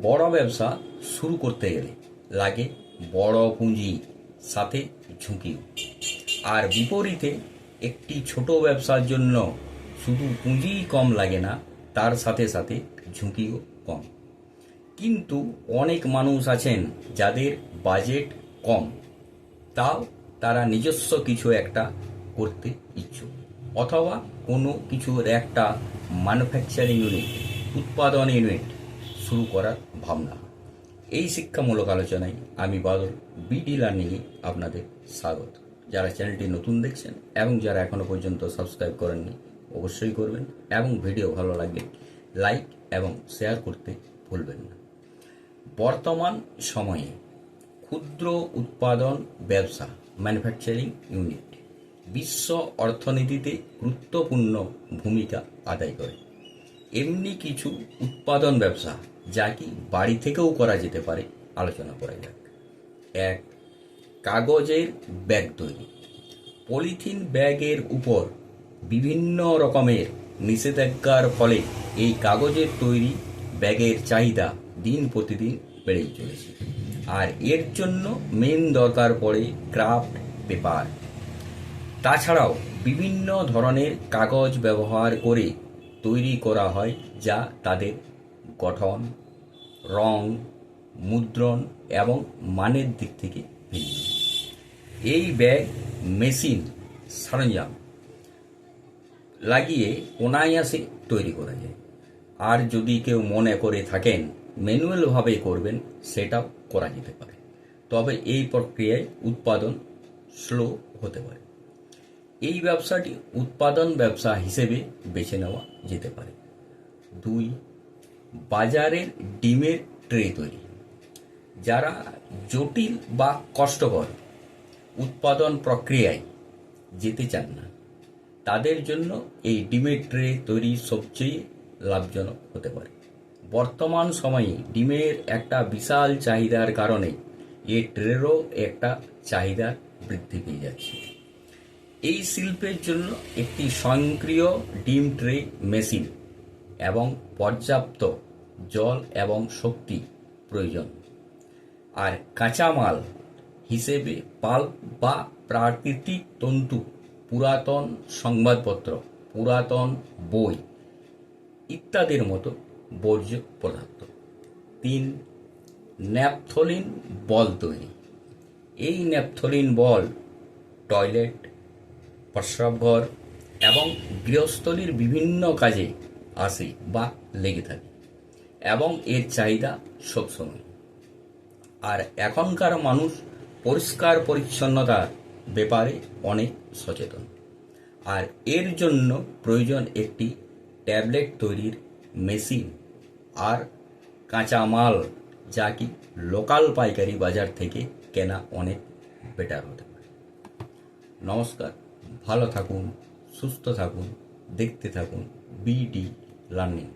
বড় ব্যবসা শুরু করতে গেলে লাগে বড় পুঁজি, সাথে ঝুঁকিও। আর বিপরীতে একটি ছোট ব্যবসার জন্য শুধু পুঁজিই কম লাগে না, তার সাথে সাথে ঝুঁকিও কম। কিন্তু অনেক মানুষ আছেন যাদের বাজেট কম, তাও তারা নিজস্ব কিছু একটা করতে ইচ্ছুক, অথবা কোনো কিছুর একটা ম্যানুফ্যাকচারিং ইউনিট, উৎপাদন ইউনিট শুরু করার ভাবনা। এই শিক্ষামূলক আলোচনায় আমি বাদল বিডি লার্নিংয়ে আপনাদের স্বাগত। যারা চ্যানেলটি নতুন দেখছেন এবং যারা এখনও পর্যন্ত সাবস্ক্রাইব করেননি অবশ্যই করবেন, এবং ভিডিও ভালো লাগলে লাইক এবং শেয়ার করতে ভুলবেন না। বর্তমান সময়ে ক্ষুদ্র উৎপাদন ব্যবসা, ম্যানুফ্যাকচারিং ইউনিট বিশ্ব অর্থনীতিতে গুরুত্বপূর্ণ ভূমিকা আদায় করে। এমনি কিছু উৎপাদন ব্যবসা যা কি বাড়ি থেকেও করা যেতে পারে, আলোচনা করা যাক। 1. কাগজের ব্যাগ তৈরি। পলিথিন ব্যাগের উপর বিভিন্ন রকমের নিষেধাজ্ঞার ফলে এই কাগজের তৈরি ব্যাগের চাহিদা দিন প্রতিদিন বেড়েই চলেছে। আর এর জন্য মেন দরকার পড়ে ক্রাফট পেপার। তাছাড়াও বিভিন্ন ধরনের কাগজ ব্যবহার করে তৈরি করা হয়, যা তাদের গঠন, রং, মুদ্রণ এবং মানের দিক থেকে ভিন্ন। এই ব্যাগ মেশিন সরঞ্জাম লাগিয়ে অনায়াসে তৈরি করা যায়। আর যদি কেউ মনে করে থাকেন ম্যানুয়ালভাবে করবেন, সেটাও করা যেতে পারে, তবে এই প্রক্রিয়ায় উৎপাদন স্লো হতে পারে। এই ব্যবসাটি উৎপাদন ব্যবসা হিসেবে বেছে নেওয়া যেতে পারে। 2. বাজারের ডিমের ট্রে তৈরি। যারা জটিল বা কষ্টকর উৎপাদন প্রক্রিয়ায় যেতে চান না, তাদের জন্য এই ডিমের ট্রে তৈরি সবচেয়ে লাভজনক হতে পারে। বর্তমান সময়ে ডিমের একটা বিশাল চাহিদার কারণে এই ট্রেরও একটা চাহিদা বৃদ্ধি পেয়ে যাচ্ছে। এই শিল্পের জন্য একটি স্বয়ংক্রিয় ডিম ট্রে মেশিন এবং পর্যাপ্ত জল এবং শক্তি প্রয়োজন। আর কাঁচামাল হিসেবে পাল্প বা প্রাকৃতিক তন্তু, পুরাতন সংবাদপত্র, পুরাতন বই ইত্যাদির মতো বর্জ্য পদার্থ। 3. ন্যাপথলিন বল তৈরি। এই ন্যাপথলিন বল টয়লেট, প্রস্রাবঘর এবং গৃহস্থলীর বিভিন্ন কাজে আসে বা লেগে থাকে, এবং এর চাহিদা সবসময়। আর এখনকার মানুষ পরিষ্কার পরিচ্ছন্নতার ব্যাপারে অনেক সচেতন। আর এর জন্য প্রয়োজন একটি ট্যাবলেট তৈরির মেশিন আর কাঁচামাল, যা কি লোকাল পাইকারি বাজার থেকে কেনা অনেক বেটার হতে পারে। নমস্কার, ভালো থাকুন, সুস্থ থাকুন, দেখতে থাকুন বিডি লার্নিং।